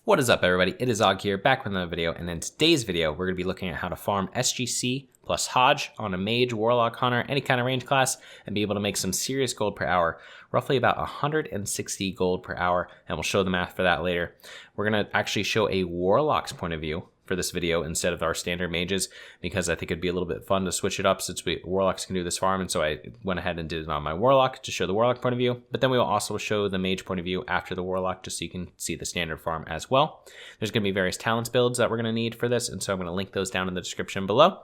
What is up, everybody? It is Og here, back with another video, and in today's video, we're going to be looking at how to farm SGC plus HOJ on a Mage, Warlock, Hunter, any kind of range class, and be able to make some serious gold per hour, roughly about 160 gold per hour, and we'll show the math for that later. We're going to actually show a Warlock's point of view for this video instead of our standard mages, because I think it'd be a little bit fun to switch it up since Warlocks can do this farm, and so I went ahead and did it on my Warlock to show the Warlock point of view, but then we will also show the Mage point of view after the Warlock just so you can see the standard farm as well. There's going to be various talents builds that we're going to need for this, and so I'm going to link those down in the description below.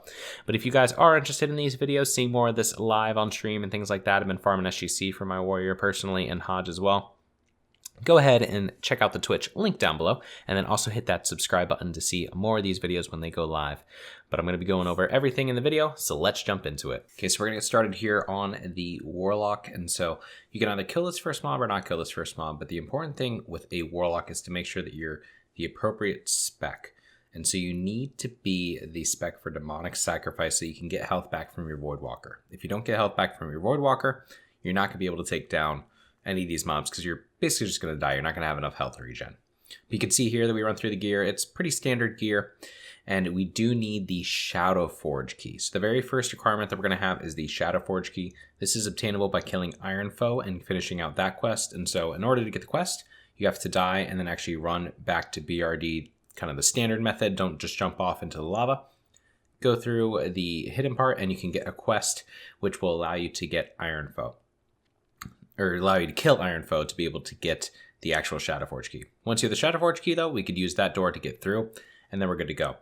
But if you guys are interested in these videos, seeing more of this live on stream and things like that, I've been farming SGC for my Warrior personally and HOJ as well. Go ahead and check out the Twitch link down below, and then also hit that subscribe button to see more of these videos when they go live. But I'm going to be going over everything in the video, so let's jump into it. Okay, so we're going to get started here on the Warlock, and so you can either kill this first mob or not kill this first mob, but the important thing with a Warlock is to make sure that you're the appropriate spec. And so you need to be the spec for Demonic Sacrifice so you can get health back from your Voidwalker. If you don't get health back from your Voidwalker, you're not going to be able to take down any of these mobs because you're basically just going to die. You're not going to have enough health regen. You can see here that we run through the gear. It's pretty standard gear, and we do need the Shadowforge key. So the very first requirement that we're going to have is the Shadowforge key. This is obtainable by killing Iron Foe and finishing out that quest. And so in order to get the quest, you have to die and then actually run back to BRD, kind of the standard method. Don't just jump off into the lava. Go through the hidden part and you can get a quest which will allow you to get Iron Foe, or allow you to kill Iron Foe to be able to get the actual Shadowforge key. Once you have the Shadowforge key, though, we could use that door to get through, and then we're good to go.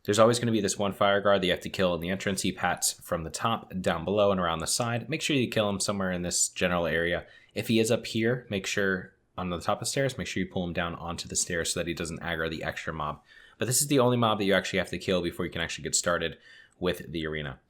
There's always going to be this one fire guard that you have to kill in the entrance. He pats from the top, down below, and around the side. Make sure you kill him somewhere in this general area. If he is up here, make sure on the top of the stairs, make sure you pull him down onto the stairs so that he doesn't aggro the extra mob. But this is the only mob that you actually have to kill before you can actually get started with the arena.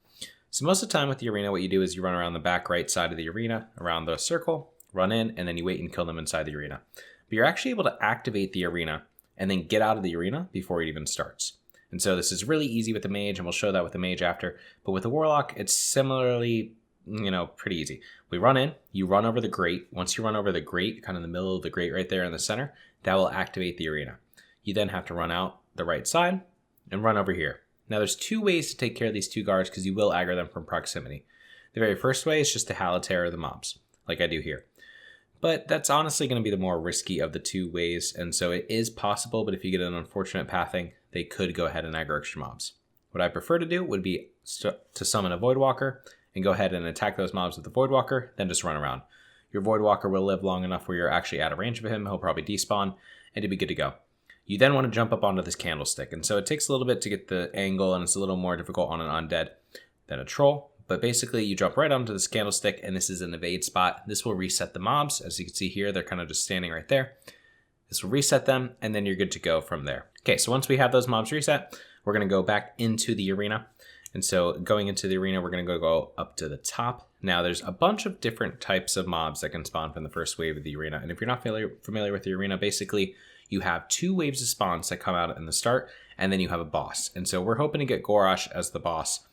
So most of the time with the arena, what you do is you run around the back right side of the arena, around the circle, run in, and then you wait and kill them inside the arena. But you're actually able to activate the arena and then get out of the arena before it even starts. And so this is really easy with the Mage, and we'll show that with the Mage after. But with the Warlock, it's similarly, pretty easy. We run in, you run over the grate. Once you run over the grate, kind of in the middle of the grate right there in the center, that will activate the arena. You then have to run out the right side and run over here. Now there's two ways to take care of these two guards because you will aggro them from proximity. The very first way is just to Haliterror the mobs, like I do here. But that's honestly going to be the more risky of the two ways, and so it is possible, but if you get an unfortunate pathing, they could go ahead and aggro extra mobs. What I prefer to do would be to summon a Voidwalker and go ahead and attack those mobs with the Voidwalker, then just run around. Your Voidwalker will live long enough where you're actually out of range of him, he'll probably despawn, and you'll be good to go. You then want to jump up onto this candlestick, and so it takes a little bit to get the angle, and it's a little more difficult on an undead than a troll. But basically, you jump right onto this candlestick, and this is an evade spot. This will reset the mobs. As you can see here, they're kind of just standing right there. This will reset them, and then you're good to go from there. Okay, so once we have those mobs reset, we're going to go back into the arena. And so going into the arena, we're going to go up to the top. Now, there's a bunch of different types of mobs that can spawn from the first wave of the arena. And if you're not familiar with the arena, basically, you have two waves of spawns that come out in the start, and then you have a boss. And so we're hoping to get Gorosh as the boss.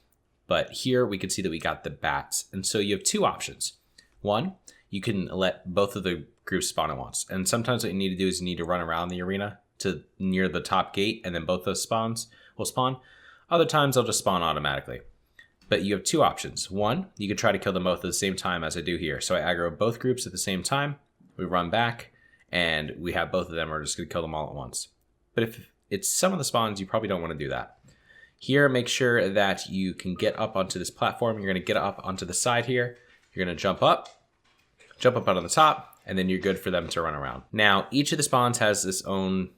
But here we can see that we got the bats. And so you have two options. One, you can let both of the groups spawn at once. And sometimes what you need to do is you need to run around the arena to near the top gate, and then both those spawns will spawn. Other times they'll just spawn automatically. But you have two options. One, you can try to kill them both at the same time as I do here. So I aggro both groups at the same time. We run back, and we have both of them. We're just going to kill them all at once. But if it's some of the spawns, you probably don't want to do that. Here, make sure that you can get up onto this platform. You're going to get up onto the side here. You're going to jump up out on the top, and then you're good for them to run around. Now, each of the spawns has this own,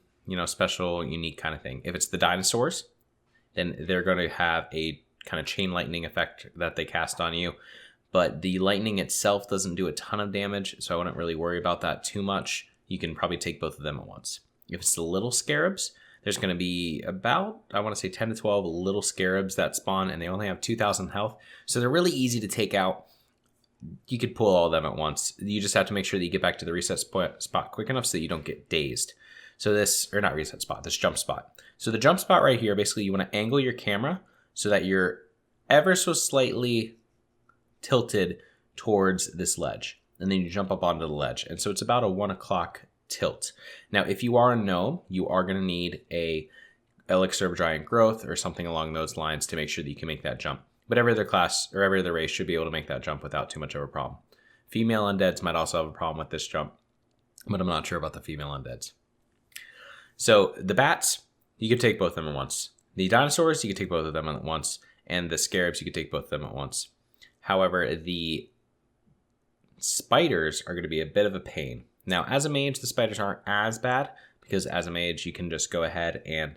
special, unique kind of thing. If it's the dinosaurs, then they're going to have a kind of chain lightning effect that they cast on you. But the lightning itself doesn't do a ton of damage, so I wouldn't really worry about that too much. You can probably take both of them at once. If it's the little scarabs, there's going to be about, I want to say 10 to 12 little scarabs that spawn, and they only have 2,000 health. So they're really easy to take out. You could pull all of them at once. You just have to make sure that you get back to the reset spot quick enough so that you don't get dazed. So this, or not reset spot, this jump spot. So the jump spot right here, basically you want to angle your camera so that you're ever so slightly tilted towards this ledge. And then you jump up onto the ledge. And so it's about a 1 o'clock tilt. Now, if you are a gnome, you are going to need a elixir of giant growth or something along those lines to make sure that you can make that jump. But every other class or every other race should be able to make that jump without too much of a problem. Female undeads might also have a problem with this jump, but I'm not sure about the female undeads. So the bats, you could take both of them at once. The dinosaurs, you could take both of them at once. And the scarabs, you could take both of them at once. However, the spiders are going to be a bit of a pain. Now, as a mage, the spiders aren't as bad because as a mage, you can just go ahead and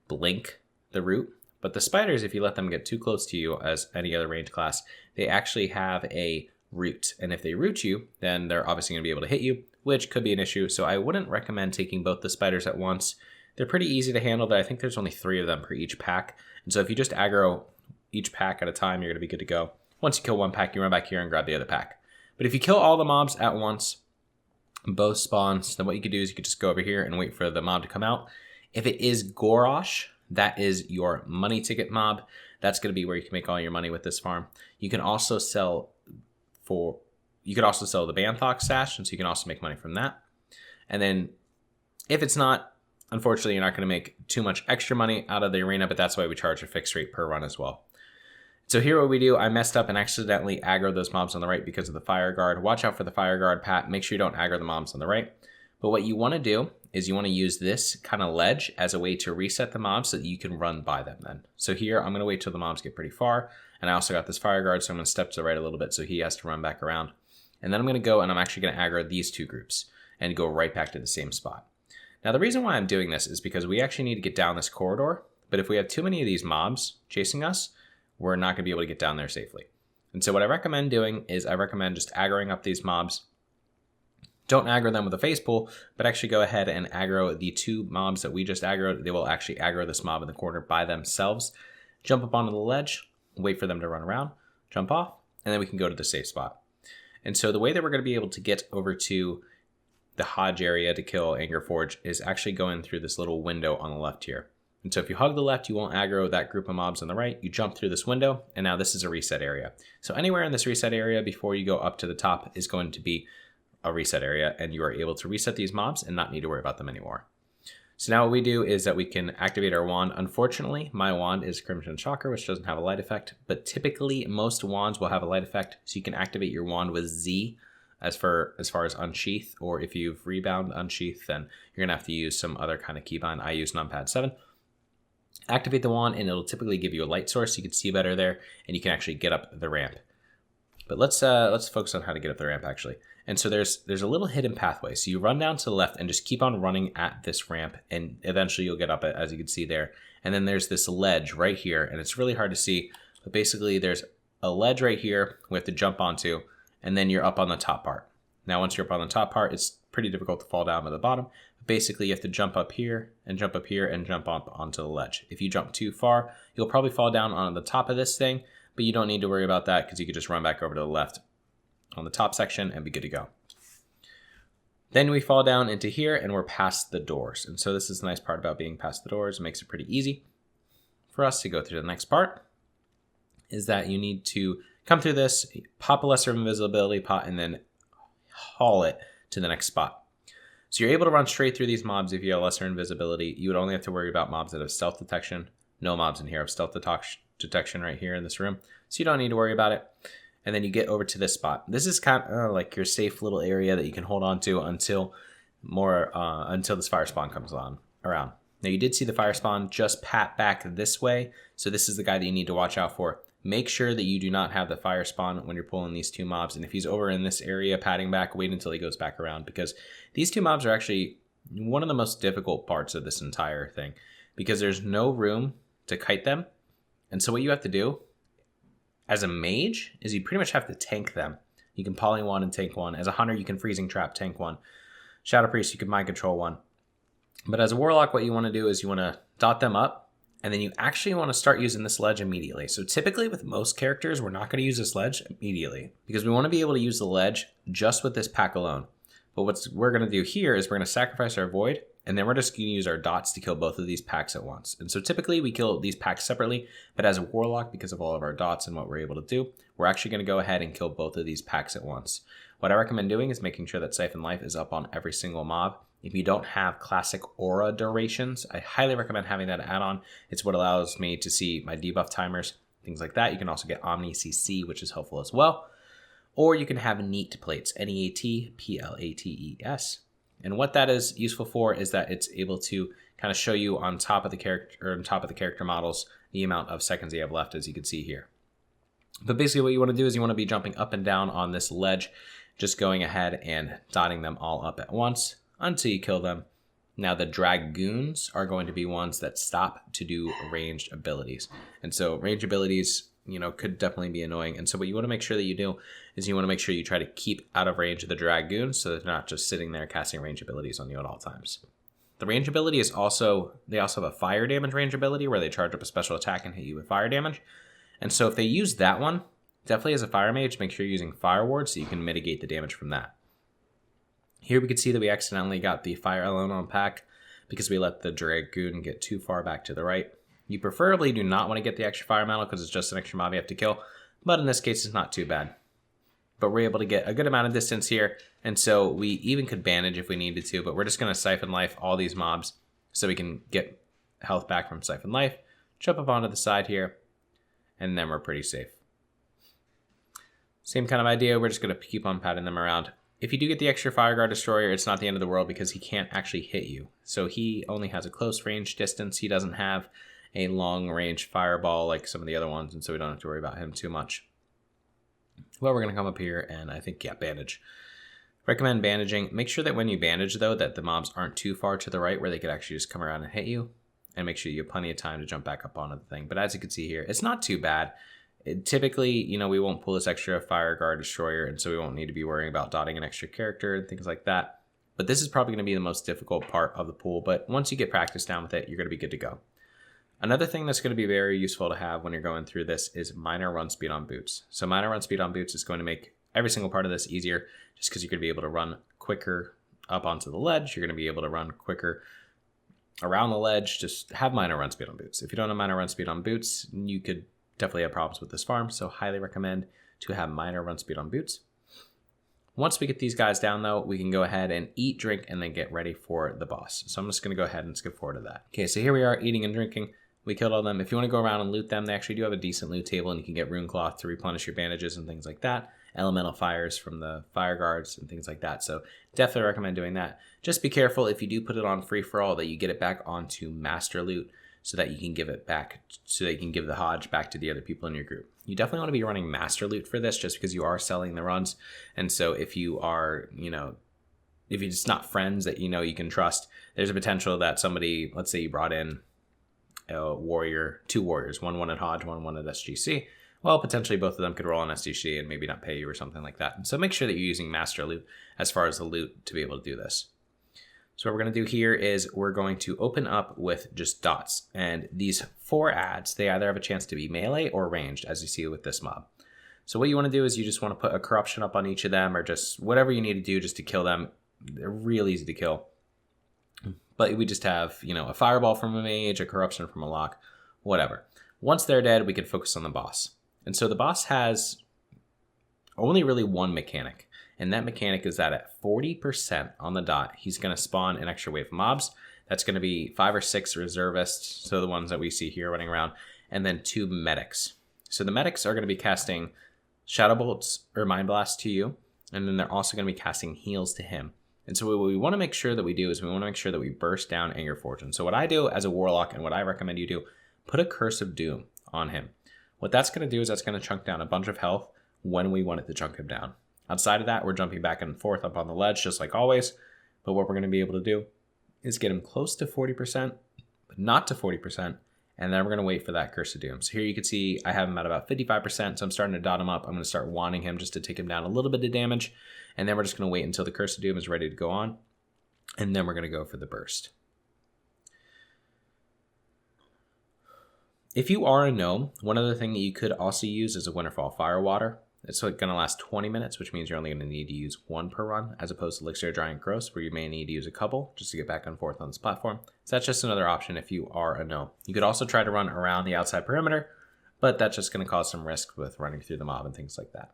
blink the root. But the spiders, if you let them get too close to you as any other range class, they actually have a root. And if they root you, then they're obviously going to be able to hit you, which could be an issue. So I wouldn't recommend taking both the spiders at once. They're pretty easy to handle, but I think there's only 3 of them per each pack. And so if you just aggro each pack at a time, you're going to be good to go. Once you kill one pack, you run back here and grab the other pack. But if you kill all the mobs at once, both spawns, then what you could do is you could just go over here and wait for the mob to come out. If it is Gorosh, that is your money ticket mob. That's going to be where you can make all your money with this farm. You can also sell the Banthox stash, and so you can also make money from that. And then if it's not, unfortunately, you're not going to make too much extra money out of the arena, but that's why we charge a fixed rate per run as well. So here what we do, I messed up and accidentally aggroed those mobs on the right because of the fire guard. Watch out for the fire guard, Pat. Make sure you don't aggro the mobs on the right. But what you want to do is you want to use this kind of ledge as a way to reset the mobs so that you can run by them then. So here, I'm going to wait till the mobs get pretty far. And I also got this fire guard, so I'm going to step to the right a little bit so he has to run back around. And then I'm going to go and I'm actually going to aggro these 2 groups and go right back to the same spot. Now, the reason why I'm doing this is because we actually need to get down this corridor. But if we have too many of these mobs chasing us, we're not going to be able to get down there safely. And so what I recommend doing is I recommend just aggroing up these mobs. Don't aggro them with a face pull, but actually go ahead and aggro the 2 mobs that we just aggroed. They will actually aggro this mob in the corner by themselves. Jump up onto the ledge, wait for them to run around, jump off, and then we can go to the safe spot. And so the way that we're going to be able to get over to the HOJ area to kill Angerforge is actually going through this little window on the left here. And so if you hug the left, you won't aggro that group of mobs on the right. You jump through this window, and now this is a reset area. So anywhere in this reset area before you go up to the top is going to be a reset area, and you are able to reset these mobs and not need to worry about them anymore. So now what we do is that we can activate our wand. Unfortunately, my wand is Crimson Shocker, which doesn't have a light effect, but typically most wands will have a light effect, so you can activate your wand with Z as far as unsheath, or if you've rebound unsheath, then you're gonna have to use some other kind of keybind. I use numpad 7. Activate the wand, and it'll typically give you a light source. You can see better there, and you can actually get up the ramp. But let's focus on how to get up the ramp actually. And so there's a little hidden pathway. So you run down to the left and just keep on running at this ramp, and eventually you'll get up it, as you can see there. And then there's this ledge right here, and it's really hard to see, but basically there's a ledge right here we have to jump onto, and then you're up on the top part. Now once you're up on the top part, it's pretty difficult to fall down to the bottom. Basically, you have to jump up here and jump up here and jump up onto the ledge. If you jump too far, you'll probably fall down on the top of this thing, but you don't need to worry about that because you could just run back over to the left on the top section and be good to go. Then we fall down into here and we're past the doors. And so this is the nice part about being past the doors. It makes it pretty easy for us to go through the next part, is that you need to come through this, pop a lesser invisibility pot, and then haul it to the next spot. So you're able to run straight through these mobs if you have lesser invisibility. You would only have to worry about mobs that have stealth detection. No mobs in here have stealth detection right here in this room, so you don't need to worry about it. And then you get over to this spot. This is kind of like your safe little area that you can hold on to until this fire spawn comes around. Now you did see the fire spawn just pat back this way, so this is the guy that you need to watch out for. Make sure that you do not have the fire spawn when you're pulling these 2 mobs. And if he's over in this area patting back, wait until he goes back around, because these 2 mobs are actually one of the most difficult parts of this entire thing, because there's no room to kite them. And so what you have to do as a mage is you pretty much have to tank them. You can poly 1 and tank 1. As a hunter, you can freezing trap, tank 1. Shadow Priest, you can mind control 1. But as a warlock, what you want to do is you want to dot them up, and then you actually want to start using this ledge immediately. So typically with most characters, we're not going to use this ledge immediately because we want to be able to use the ledge just with this pack alone. But what we're going to do here is we're going to sacrifice our void, and then we're just going to use our dots to kill both of these packs at once. And so typically we kill these packs separately, but as a warlock, because of all of our dots and what we're able to do, we're actually going to go ahead and kill both of these packs at once. What I recommend doing is making sure that Siphon Life is up on every single mob, If you don't have classic aura durations, I highly recommend having that add-on. It's what allows me to see my debuff timers, things like that. You can also get Omni CC, which is helpful as well. Or you can have neat plates, Neat Plates. And what that is useful for is that it's able to kind of show you on top of the character models the amount of seconds you have left, as you can see here. But basically what you want to do is you want to be jumping up and down on this ledge, just going ahead and dotting them all up at once until you kill them. Now the dragoons are going to be ones that stop to do ranged abilities. And so ranged abilities, could definitely be annoying. And so what you want to make sure that you do is you want to make sure you try to keep out of range of the dragoons so that they're not just sitting there casting range abilities on you at all times. The range ability is they also have a fire damage range ability where they charge up a special attack and hit you with fire damage. And so if they use that one, definitely as a fire mage, make sure you're using fire ward so you can mitigate the damage from that. Here we can see that we accidentally got the fire element on pack because we let the dragoon get too far back to the right. You preferably do not want to get the extra fire mantle because it's just an extra mob you have to kill, but in this case it's not too bad. But we're able to get a good amount of distance here, and so we even could bandage if we needed to, but we're just going to siphon life all these mobs so we can get health back from siphon life, jump up onto the side here, and then we're pretty safe. Same kind of idea, we're just going to keep on patting them around. If you do get the extra Fire Guard Destroyer, it's not the end of the world because he can't actually hit you. So he only has a close range distance. He doesn't have a long range fireball like some of the other ones, and so we don't have to worry about him too much. Well, we're going to come up here and I think, bandage. Recommend bandaging. Make sure that when you bandage, though, that the mobs aren't too far to the right where they could actually just come around and hit you. And make sure you have plenty of time to jump back up onto the thing. But as you can see here, it's not too bad. Typically, we won't pull this extra Fire Guard Destroyer, and so we won't need to be worrying about dotting an extra character and things like that. But this is probably going to be the most difficult part of the pool, but once you get practice down with it, you're going to be good to go. Another thing that's going to be very useful to have when you're going through this is minor run speed on boots. So minor run speed on boots is going to make every single part of this easier just because you're going to be able to run quicker up onto the ledge. You're going to be able to run quicker around the ledge. Just have minor run speed on boots. If you don't have minor run speed on boots, you could definitely have problems with this farm. So highly recommend to have minor run speed on boots. Once we get these guys down, though, we can go ahead and eat, drink, and then get ready for the boss. So I'm just going to go ahead and skip forward to that. Okay, so here we are eating and drinking. We killed all of them. If you want to go around and loot them, they actually do have a decent loot table, and you can get rune cloth to replenish your bandages and things like that. Elemental fires from the fire guards and things like that. So definitely recommend doing that. Just be careful if you do put it on free for all that you get it back onto master loot so that you can give it back, so that you can give the HOJ back to the other people in your group. You definitely want to be running master loot for this just because you are selling the runs. And so if you are, if it's not friends that you can trust, there's a potential that somebody, let's say you brought in two warriors, one wanted HOJ, one wanted SGC. Well, potentially both of them could roll on SGC and maybe not pay you or something like that. And so make sure that you're using master loot as far as the loot to be able to do this. So what we're going to do here is we're going to open up with just dots. And these 4 adds, they either have a chance to be melee or ranged, as you see with this mob. So what you want to do is you just want to put a corruption up on each of them, or just whatever you need to do just to kill them. They're real easy to kill. But we just have, a fireball from a mage, a corruption from a lock, whatever. Once they're dead, we can focus on the boss. And so the boss has only really one mechanic. And that mechanic is that at 40% on the dot, he's going to spawn an extra wave of mobs. That's going to be 5 or 6 reservists, so the ones that we see here running around, and then 2 medics. So the medics are going to be casting Shadow Bolts or Mind Blast to you, and then they're also going to be casting heals to him. And so what we want to make sure that we do is we want to make sure that we burst down Angerforge. And so what I do as a Warlock, and what I recommend you do, put a Curse of Doom on him. What that's going to do is that's going to chunk down a bunch of health when we want it to chunk him down. Outside of that, we're jumping back and forth up on the ledge, just like always. But what we're going to be able to do is get him close to 40%, but not to 40%. And then we're going to wait for that Curse of Doom. So here you can see I have him at about 55%. So I'm starting to dot him up. I'm going to start wanting him just to take him down a little bit of damage. And then we're just going to wait until the Curse of Doom is ready to go on. And then we're going to go for the burst. If you are a gnome, one other thing that you could also use is a Winterfall Firewater. It's going to last 20 minutes, which means you're only going to need to use 1 per run, as opposed to Elixir Giant Gross, where you may need to use a couple just to get back and forth on this platform. So that's just another option if you are a gnome. You could also try to run around the outside perimeter, but that's just going to cause some risk with running through the mob and things like that.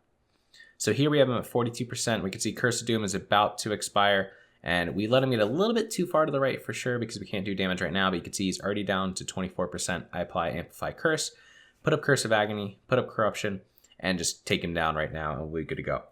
So here we have him at 42%. We can see Curse of Doom is about to expire, And we let him get a little bit too far to the right for sure because we can't do damage right now, but you can see he's already down to 24%. I apply Amplify Curse, put up Curse of Agony, put up Corruption, and just take him down right now, and we're good to go.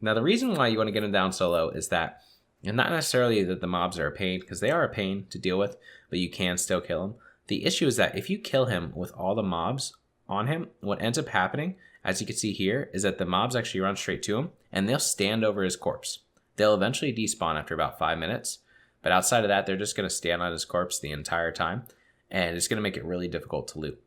Now, the reason why you want to get him down so low is that, and not necessarily that the mobs are a pain, because they are a pain to deal with, but you can still kill him. The issue is that if you kill him with all the mobs on him, what ends up happening, as you can see here, is that the mobs actually run straight to him, and they'll stand over his corpse. They'll eventually despawn after about 5 minutes, but outside of that, they're just going to stand on his corpse the entire time, and it's going to make it really difficult to loot.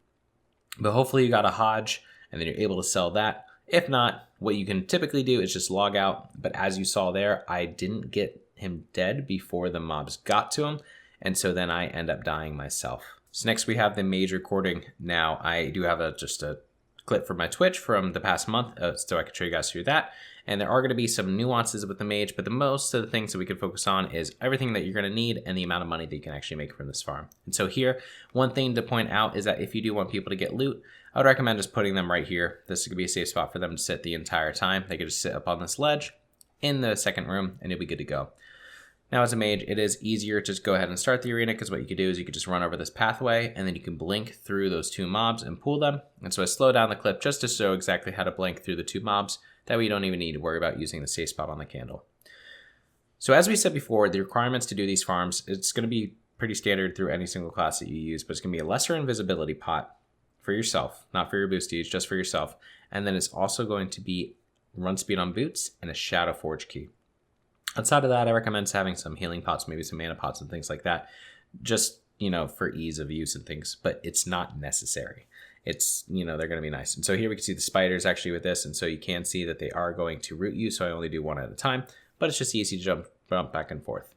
But hopefully you got a HOJ, and then you're able to sell that. If not, what you can typically do is just log out, but as you saw there, I didn't get him dead before the mobs got to him, and so then I end up dying myself. So next we have the Mage recording. Now, I do have just a clip from my Twitch from the past month, so I can show you guys through that. And there are going to be some nuances with the Mage, but the most of the things that we can focus on is everything that you're going to need and the amount of money that you can actually make from this farm. And so here, one thing to point out is that if you do want people to get loot, I would recommend just putting them right here. This is going to be a safe spot for them to sit the entire time. They could just sit up on this ledge in the second room, and you'll be good to go. Now, as a mage, it is easier to just go ahead and start the arena, because what you could do is you could just run over this pathway, and then you can blink through those two mobs and pull them. And so I slow down the clip just to show exactly how to blink through the two mobs. That way you don't even need to worry about using the safe spot on the candle. So as we said before, the requirements to do these farms, it's going to be pretty standard through any single class that you use, but it's going to be a lesser invisibility pot for yourself, not for your boosties, just for yourself. And then it's also going to be run speed on boots and a Shadow Forge key. Outside of that, I recommend having some healing pots, maybe some mana pots and things like that, just, for ease of use and things, but it's not necessary. It's, they're going to be nice. And so here we can see the spiders actually with this, and so you can see that they are going to root you, so I only do one at a time, but it's just easy to jump back and forth.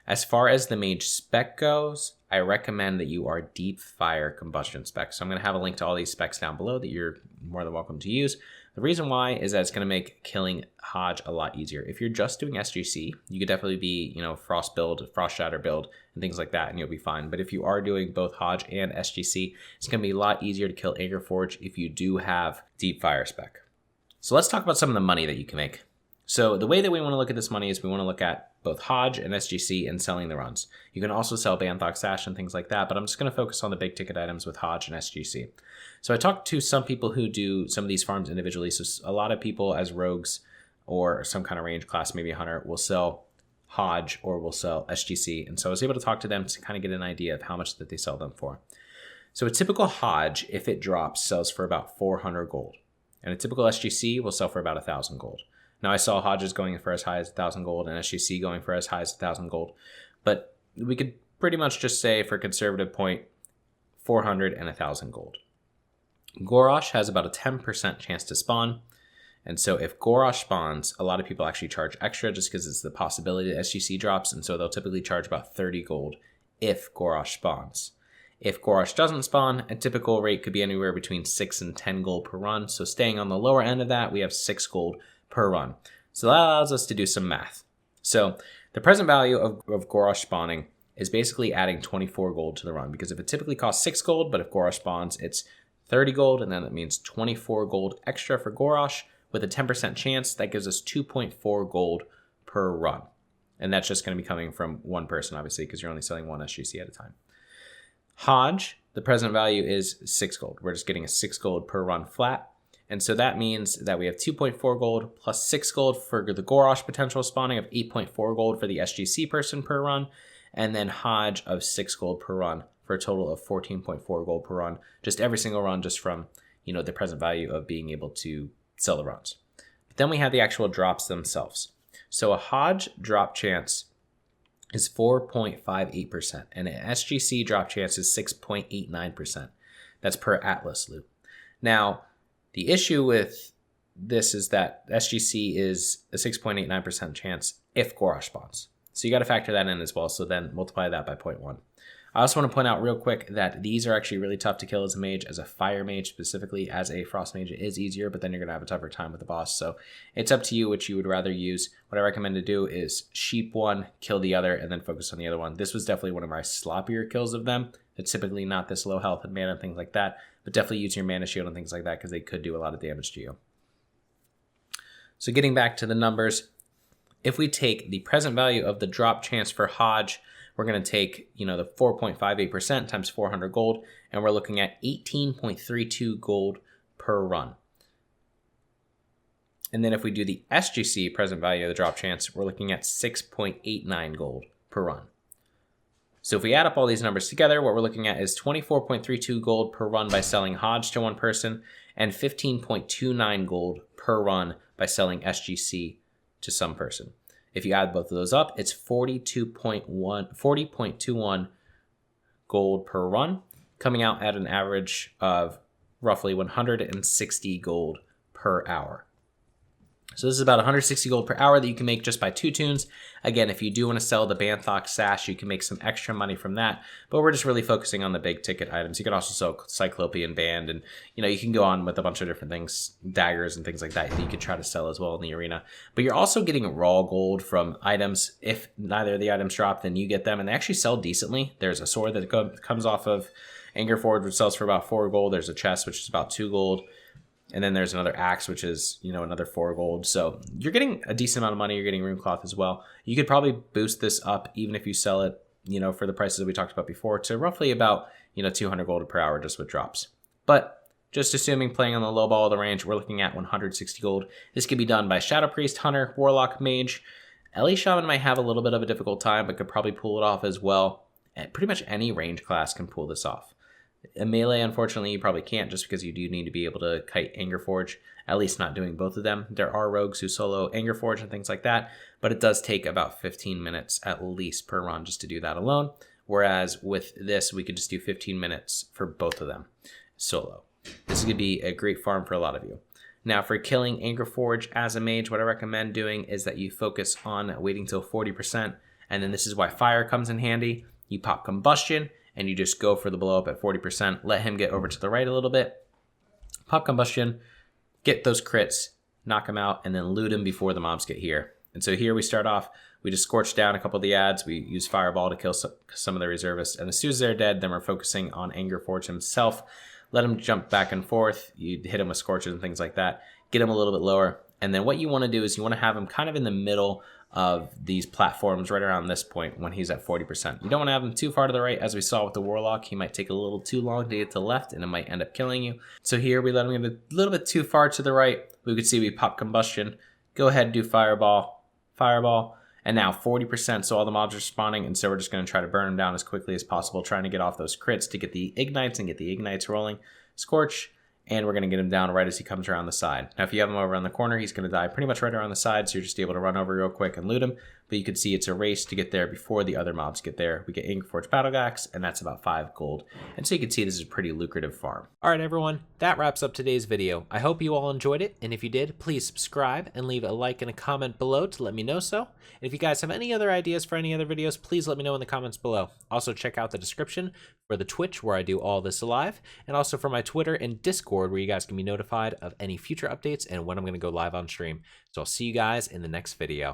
As far as the Mage spec goes, I recommend that you are Deep Fire Combustion spec. So I'm going to have a link to all these specs down below that you're more than welcome to use. The reason why is that it's going to make killing HOJ a lot easier. If you're just doing SGC, you could definitely be, Frost build, Frost Shatter build, and things like that, and you'll be fine. But if you are doing both HOJ and SGC, it's going to be a lot easier to kill Angerforge if you do have Deep Fire spec. So let's talk about some of the money that you can make. So the way that we want to look at this money is we want to look at both HOJ and SGC and selling the runs. You can also sell Banthox Sash and things like that, but I'm just going to focus on the big ticket items with HOJ and SGC. So I talked to some people who do some of these farms individually. So a lot of people as rogues or some kind of range class, maybe a hunter, will sell HOJ or will sell SGC. And so I was able to talk to them to kind of get an idea of how much that they sell them for. So a typical HOJ, if it drops, sells for about 400 gold. And a typical SGC will sell for about 1,000 gold. Now, I saw HOJs going for as high as 1,000 gold and SGC going for as high as 1,000 gold. But we could pretty much just say, for a conservative point, 400 and 1,000 gold. Gorosh has about a 10% chance to spawn. And so if Gorosh spawns, a lot of people actually charge extra just because it's the possibility that SGC drops. And so they'll typically charge about 30 gold if Gorosh spawns. If Gorosh doesn't spawn, a typical rate could be anywhere between 6 and 10 gold per run. So staying on the lower end of that, we have 6 gold per run. So that allows us to do some math. So the present value of Gorosh spawning is basically adding 24 gold to the run, because if it typically costs 6 gold, but if Gorosh spawns, it's 30 gold, and then that means 24 gold extra for Gorosh. With a 10% chance, that gives us 2.4 gold per run. And that's just going to be coming from one person, obviously, because you're only selling one SGC at a time. HOJ, the present value is 6 gold. We're just getting a 6 gold per run flat. And so that means that we have 2.4 gold plus 6 gold for the Gorosh potential spawning of 8.4 gold for the SGC person per run, and then HOJ of 6 gold per run for a total of 14.4 gold per run, just every single run, just from, the present value of being able to sell the runs. But then we have the actual drops themselves. So a HOJ drop chance is 4.58%, and an SGC drop chance is 6.89%. That's per Atlas loot. Now, the issue with this is that SGC is a 6.89% chance if Gorosh spawns. So you got to factor that in as well. So then multiply that by 0.1. I also want to point out real quick that these are actually really tough to kill as a mage. As a fire mage specifically, as a frost mage, it is easier, but then you're going to have a tougher time with the boss. So it's up to you which you would rather use. What I recommend to do is sheep one, kill the other, and then focus on the other one. This was definitely one of my sloppier kills of them. It's typically not this low health and mana and things like that, but definitely use your mana shield and things like that because they could do a lot of damage to you. So getting back to the numbers, If we take the present value of the drop chance for HOJ, we're going to take, the 4.58% times 400 gold, and we're looking at 18.32 gold per run. And then if we do the SGC present value of the drop chance, we're looking at 6.89 gold per run. So if we add up all these numbers together, what we're looking at is 24.32 gold per run by selling HOJ to one person, and 15.29 gold per run by selling SGC to some person. If you add both of those up, it's 40.21 gold per run, coming out at an average of roughly 160 gold per hour. So this is about 160 gold per hour that you can make just by 2 tunes. Again, if you do want to sell the Banthox sash, you can make some extra money from that, but we're just really focusing on the big ticket items. You can also sell Cyclopean Band, and you can go on with a bunch of different things, daggers and things like that you could try to sell as well in the arena. But you're also getting raw gold from items. If neither of the items drop, then you get them, and they actually sell decently. There's a sword that comes off of Angerforge, which sells for about 4 gold. There's a chest, which is about 2 gold. And then there's another axe, which is, another 4 gold. So you're getting a decent amount of money. You're getting rune cloth as well. You could probably boost this up, even if you sell it, for the prices that we talked about before, to roughly about, 200 gold per hour just with drops. But just assuming playing on the low ball of the range, we're looking at 160 gold. This could be done by Shadow Priest, Hunter, Warlock, Mage. Elite Shaman might have a little bit of a difficult time, but could probably pull it off as well. And pretty much any range class can pull this off. A melee, unfortunately, you probably can't, just because you do need to be able to kite Angerforge, at least not doing both of them. There are rogues who solo Angerforge and things like that, but it does take about 15 minutes at least per run just to do that alone, whereas with this, we could just do 15 minutes for both of them solo. This is going to be a great farm for a lot of you. Now, for killing Angerforge as a mage, what I recommend doing is that you focus on waiting till 40%, and then this is why fire comes in handy. You pop Combustion, and you just go for the blow up at 40%. Let him get over to the right a little bit. Pop Combustion, get those crits, knock him out, and then loot him before the mobs get here. And so here we start off. We just scorch down a couple of the ads. We use Fireball to kill some of the reservists. And as soon as they're dead, then we're focusing on Angerforge himself. Let him jump back and forth. You hit him with Scorches and things like that. Get him a little bit lower. And then what you want to do is you want to have him kind of in the middle of these platforms right around this point when he's at 40%. You don't want to have him too far to the right. As we saw with the Warlock, he might take a little too long to get to the left and it might end up killing you. So here we let him get a little bit too far to the right. We could see we pop Combustion. Go ahead and do Fireball. And now 40%, so all the mobs are spawning, and so we're just going to try to burn them down as quickly as possible, trying to get off those crits to get the ignites and get the ignites rolling. Scorch. And we're going to get him down right as he comes around the side. Now, if you have him over on the corner, he's going to die pretty much right around the side, so you're just able to run over real quick and loot him. But you can see it's a race to get there before the other mobs get there. We get Angerforge Battle Axe, and that's about 5 gold. And so you can see this is a pretty lucrative farm. All right, everyone, that wraps up today's video. I hope you all enjoyed it, and if you did, please subscribe and leave a like and a comment below to let me know so. And if you guys have any other ideas for any other videos, please let me know in the comments below. Also, check out the description for the Twitch, where I do all this live, and also for my Twitter and Discord, where you guys can be notified of any future updates and when I'm going to go live on stream. So I'll see you guys in the next video.